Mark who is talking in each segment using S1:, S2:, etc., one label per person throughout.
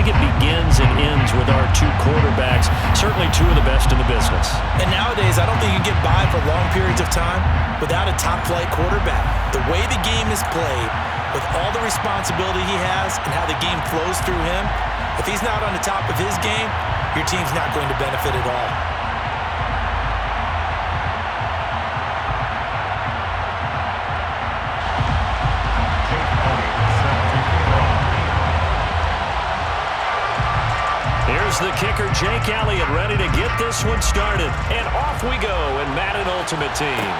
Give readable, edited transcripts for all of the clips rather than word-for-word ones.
S1: think it begins and ends with our two quarterbacks, certainly two of the best in the business.
S2: And nowadays, I don't think you get by for long periods of time without a top-flight quarterback. The way the game is played, with all the responsibility he has and how the game flows through him, if he's not on the top of his game, your team's not going to benefit at all.
S1: Here's the kicker, Jake Elliott, ready to get this one started. And off we go in Madden Ultimate Team.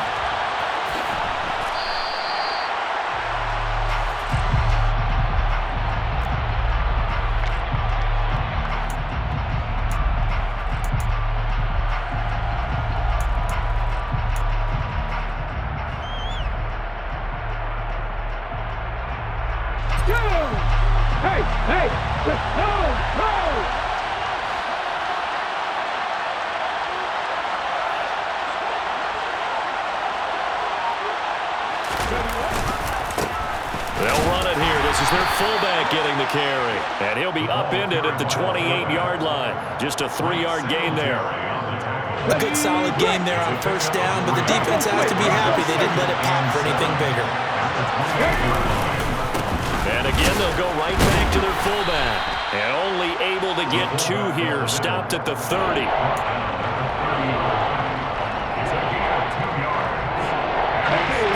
S1: They'll run it here. This is their fullback getting the carry. And he'll be upended at the 28-yard line. Just a 3-yard gain there.
S2: A good solid game there on first down, but the defense has to be happy they didn't let it pop for anything bigger.
S1: And again, they'll go right back to their fullback. And only able to get 2 here. Stopped at the 30.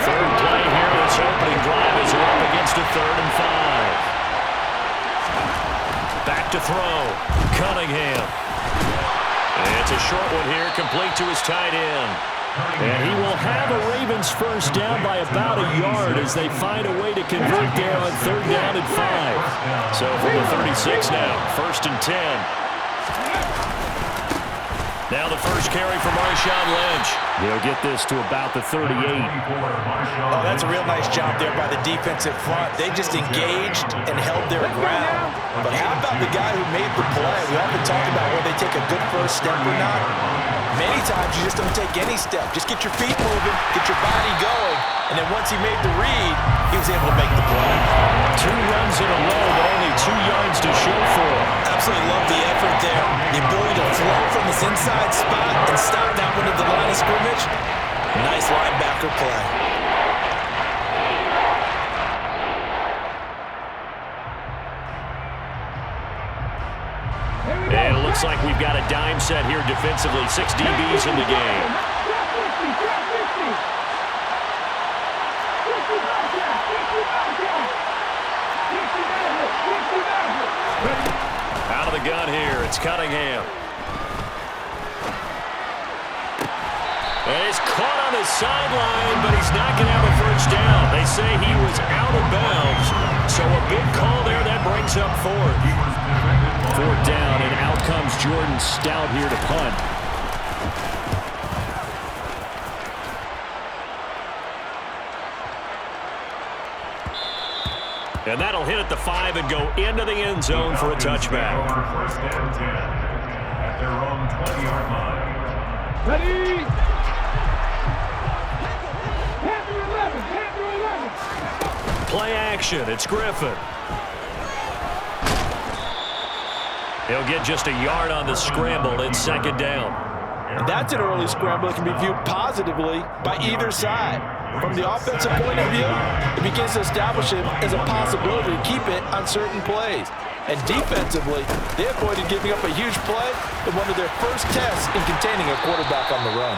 S1: Third play here. This opening drive is up against a 3rd and 5. Back to throw. Cunningham. And it's a short one here, complete to his tight end. And he will have a Ravens first down by about a yard as they find a way to convert there on 3rd down and 5. So from the 36 now, 1st and 10. Now the first carry for Marshawn Lynch. He'll get this to about the 38.
S2: Oh, that's a real nice job there by the defensive front. They just engaged and held their ground. But how about the guy who made the play? We often talk about whether they take a good first step or not. Many times you just don't take any step. Just get your feet moving, get your body going, and then once he made the read, he was able to make the play.
S1: 2 runs in a row, but only 2 yards to show for him.
S2: Absolutely love the effort there. The ability to flow from his inside spot and stop that one at the line of scrimmage. Nice linebacker play.
S1: And it looks like we've got a dime set here defensively. 6 DBs in the game. Out of the gun here, it's Cunningham. And he's caught on the sideline, but he's not going to have a first down. They say he was out of bounds, so a big call there. That brings up 4th. 4th down, and out comes Jordan Stout here to punt. And that'll hit at the 5 and go into the end zone for a touchback.
S3: First and 10 at their own 20-yard line.
S4: Ready?
S1: Play action. It's Griffin. He'll get just a yard on the scramble. It's 2nd down.
S2: And that's an early scramble that can be viewed positively by either side. From the offensive point of view, it begins to establish it as a possibility to keep it on certain plays. And defensively, they avoided giving up a huge play in one of their first tests in containing a quarterback on the run.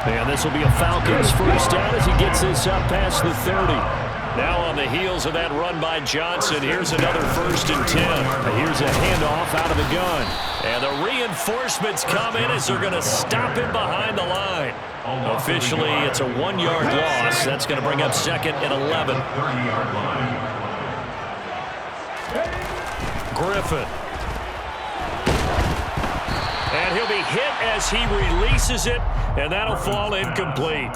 S1: And this will be a Falcons first down as he gets this up past the 30. Now on the heels of that run by Johnson, here's another 1st and 10. Here's a handoff out of the gun. And the reinforcements come in as they're going to stop him behind the line. Officially, it's a 1-yard loss. That's going to bring up 2nd and 11. Griffin. And he'll be hit as he releases it, and that'll fall incomplete.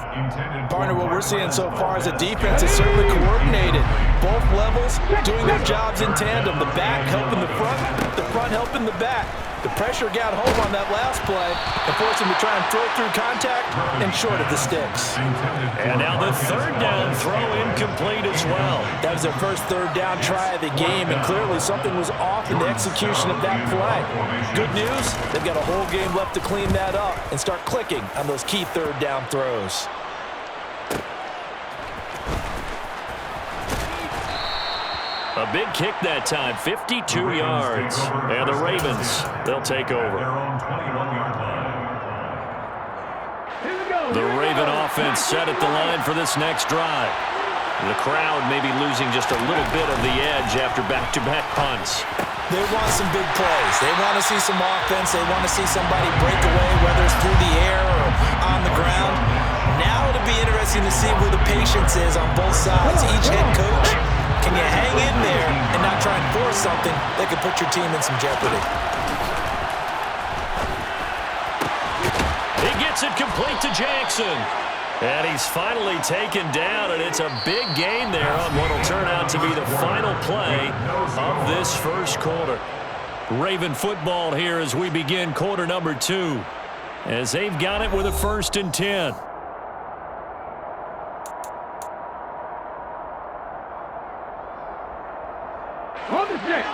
S2: Partner, what we're seeing so far as a defense is certainly coordinated. Both levels doing their jobs in tandem. The back helping the front helping the back. The pressure got home on that last play and forced him to try and throw through contact and short of the sticks.
S1: And now the third down throw incomplete as well.
S2: That was their first third down try of the game, and clearly something was off in the execution of that play. Good news, they've got a whole game left to clean that up and start clicking on those key third down throws.
S1: A big kick that time, 52 yards. And the Ravens, they'll take over. The Raven offense set at the line for this next drive. The crowd may be losing just a little bit of the edge after back-to-back punts.
S2: They want some big plays. They want to see some offense. They want to see somebody break away, whether it's through the air or on the ground. Now it'll be interesting to see where the patience is on both sides. Each head coach, can you hang in there and not try and force something that could put your team in some jeopardy?
S1: He gets it complete to Jackson. And he's finally taken down, and it's a big gain there on what will turn out to be the final play of this first quarter. Raven football here as we begin quarter number 2, as they've got it with a 1st and 10.
S4: On the stick.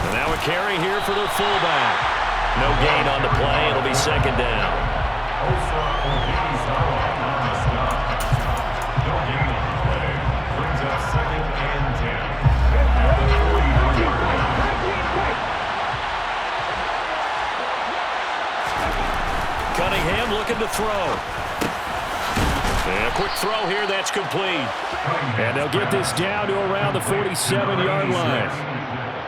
S1: And now a carry here for the fullback. No gain on the play. It'll be 2nd down.
S3: No gain on the play. Brings up 2nd and 10. At the 40-yard line.
S1: Cunningham looking to throw. And a quick throw here, that's complete. And they'll get this down to around the 47-yard line.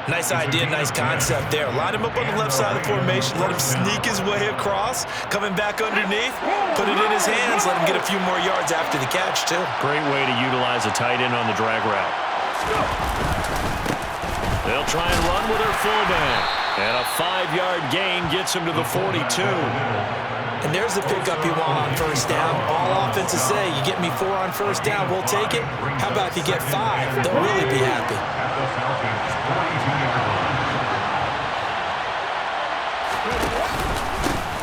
S2: Nice idea, nice concept there. Line him up on the left side of the formation, let him sneak his way across, coming back underneath, put it in his hands, let him get a few more yards after the catch, too.
S1: Great way to utilize a tight end on the drag route. They'll try and run with their fullback. And a 5-yard gain gets him to the 42.
S2: And there's the pickup you want on 1st down. All offenses say, you get me 4 on 1st down, we'll take it. How about if you get 5? They'll really be happy.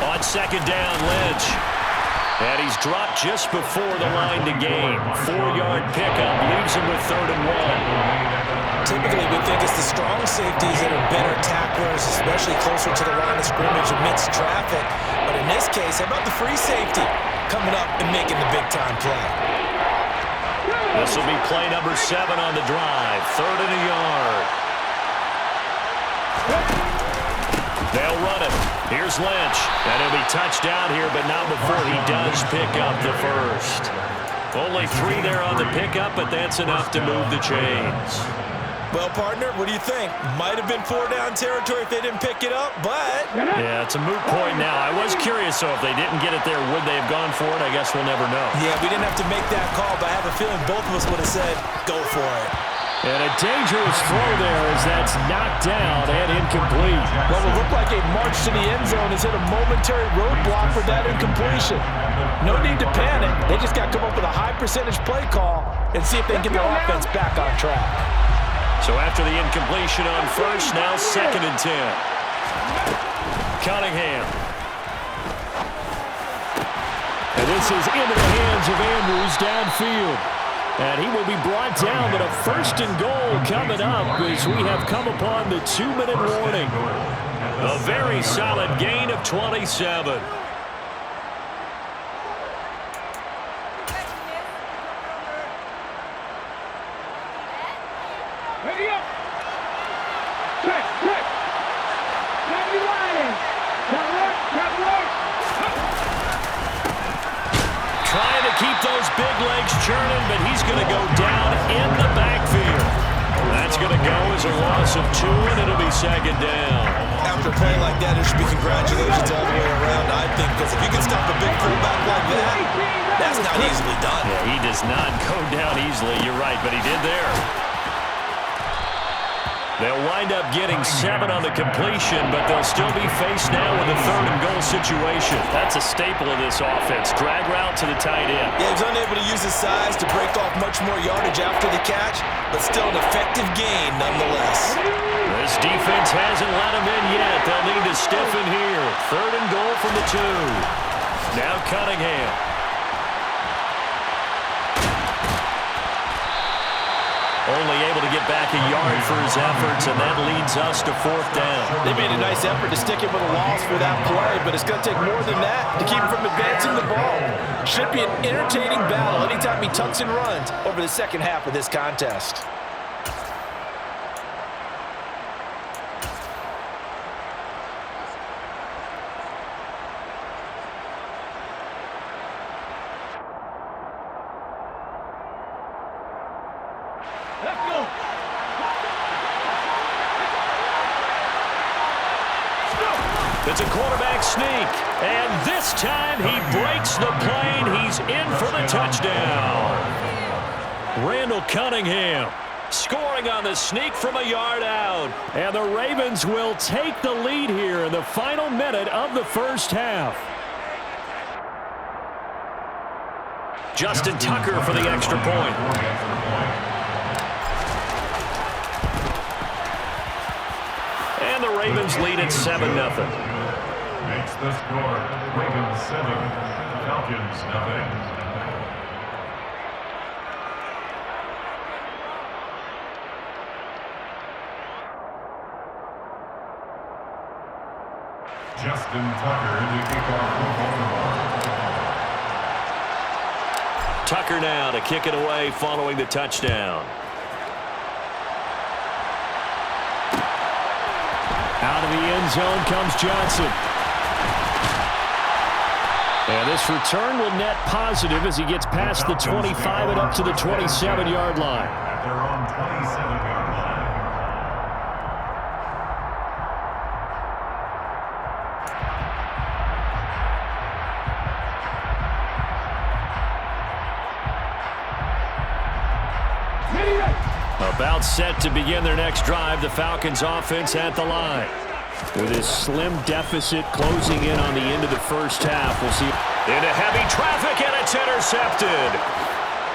S1: On 2nd down, Lynch. And he's dropped just before the line to gain. 4-yard pickup leaves him with 3rd and 1.
S2: Typically, we think it's the strong safeties that are better tacklers, especially closer to the line of scrimmage amidst traffic. But in this case, how about the free safety coming up and making the big-time play?
S1: This will be play number 7 on the drive. 3rd and a yard. They'll run it. Here's Lynch. And he'll be touched down here, but not before he does pick up the first. Only 3 there on the pickup, but that's enough to move the chains.
S2: Well, partner, what do you think? Might have been 4-down territory if they didn't pick it up, but...
S1: Yeah, it's a moot point now. I was curious, so if they didn't get it there, would they have gone for it? I guess we'll never know.
S2: Yeah, we didn't have to make that call, but I have a feeling both of us would have said, go for it.
S1: And a dangerous throw there as that's knocked down and incomplete.
S2: Well, it looked like a march to the end zone has hit a momentary roadblock for that incompletion. No need to panic. They just got to come up with a high-percentage play call and see if they can get their offense back on track.
S1: So after the incompletion on 1st, now 2nd and 10. Cunningham. And this is into the hands of Andrews downfield. And he will be brought down, but a 1st and goal coming up as we have come upon the 2-minute warning. A very solid gain of 27.
S4: Ready up. Check, check. Now you riding. That work.
S1: Trying to keep those big legs churning, but he's going to go down in the backfield. That's going to go as a loss of 2, and it'll be 2nd down.
S2: After a play like that, it should be congratulations all the way around, I think, because if you can stop a big fullback like that, that's not easily done.
S1: Yeah, he does not go down easily. You're right, but he did there. They'll wind up getting 7 on the completion, but they'll still be faced now with a 3rd and goal situation. That's a staple of this offense. Drag route to the tight end.
S2: Yeah, he's unable to use his size to break off much more yardage after the catch, but still an effective gain nonetheless.
S1: This defense hasn't let him in yet. They'll need to stiffen here. 3rd and goal from the 2. Now Cunningham. Only able to get back a yard for his efforts, and that leads us to 4th down.
S2: They made a nice effort to stick him with a loss for that play, but it's going to take more than that to keep him from advancing the ball. Should be an entertaining battle anytime he tucks and runs over the second half of this contest.
S1: It's a quarterback sneak, and this time he breaks the plane. He's in for the touchdown. Randall Cunningham scoring on the sneak from a yard out. And the Ravens will take the lead here in the final minute of the first half. Justin Tucker for the extra point. And the Ravens lead at 7-0.
S3: Makes the score. Ravens 7, Falcons 0. Justin Tucker to kick off the Baltimore.
S1: Tucker now to kick it away following the touchdown. Out of the end zone comes Johnson. And this return will net positive as he gets past the 25 and up to the 27-yard line.
S3: At their own 27-yard line.
S1: About set to begin their next drive, the Falcons offense at the line. With his slim deficit closing in on the end of the first half, we'll see. Into heavy traffic, and it's intercepted.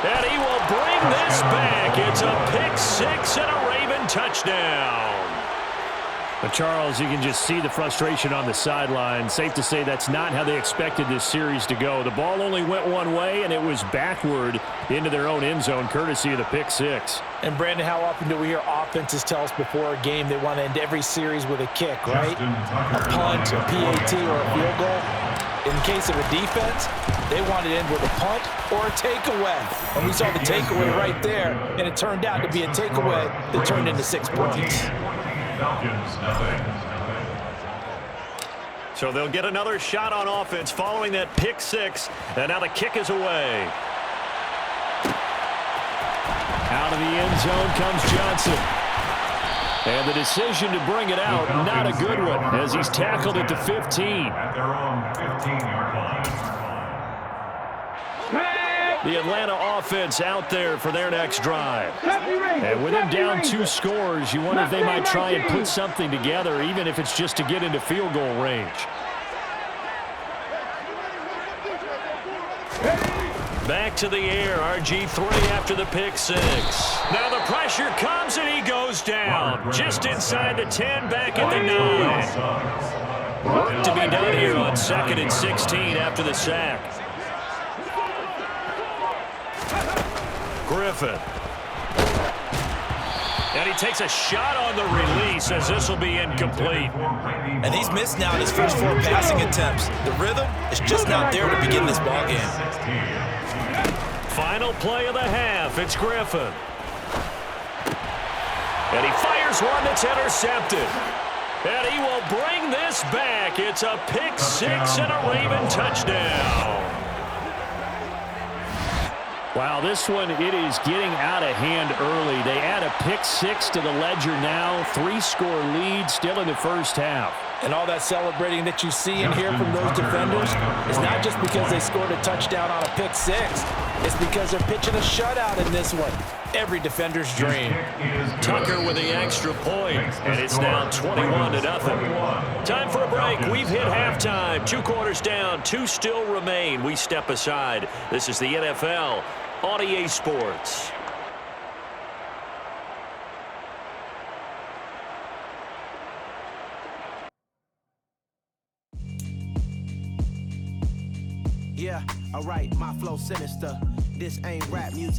S1: And he will bring this back. It's a pick-6 and a Raven touchdown. But Charles, you can just see the frustration on the sideline. Safe to say that's not how they expected this series to go. The ball only went one way, and it was backward into their own end zone, courtesy of the pick-6.
S2: And, Brandon, how often do we hear offenses tell us before a game they want to end every series with a kick, right? A punt, a PAT, or a field goal. In the case of a defense, they wanted to end with a punt or a takeaway. And we saw the takeaway right there, and it turned out to be a takeaway that turned into 6 points.
S3: Falcons 0.
S1: So they'll get another shot on offense following that pick-6, and now the kick is away. Out of the end zone comes Johnson. And the decision to bring it out, not a good one, as he's tackled at the 15.
S3: At their own 15-yard line.
S1: The Atlanta offense out there for their next drive. And with them down 2 scores, you wonder if they might try and put something together, even if it's just to get into field goal range. Back to the air, RG3 after the pick-6. Now the pressure comes and he goes down. Just inside the 10, back at the 9. Work to be done here on 2nd and 16 after the sack. Griffin. And he takes a shot on the release as this will be incomplete.
S2: And he's missed now in his first 4 passing attempts. The rhythm is just not there to begin this ballgame.
S1: Final play of the half, it's Griffin. And he fires one that's intercepted. And he will bring this back. It's a pick-6 and a Raven touchdown. Wow, this one, it is getting out of hand early. They add a pick-6 to the ledger now. 3-score lead still in the first half.
S2: And all that celebrating that you see and hear from those defenders is not just because they scored a touchdown on a pick six. It's because they're pitching a shutout in this one. Every defender's dream.
S1: Tucker with the extra point, and it's now 21-0. Time for a break. We've hit halftime. 2 quarters down, 2 still remain. We step aside. This is the NFL on EA Sports.
S5: Yeah, alright, my flow sinister. This ain't rap music.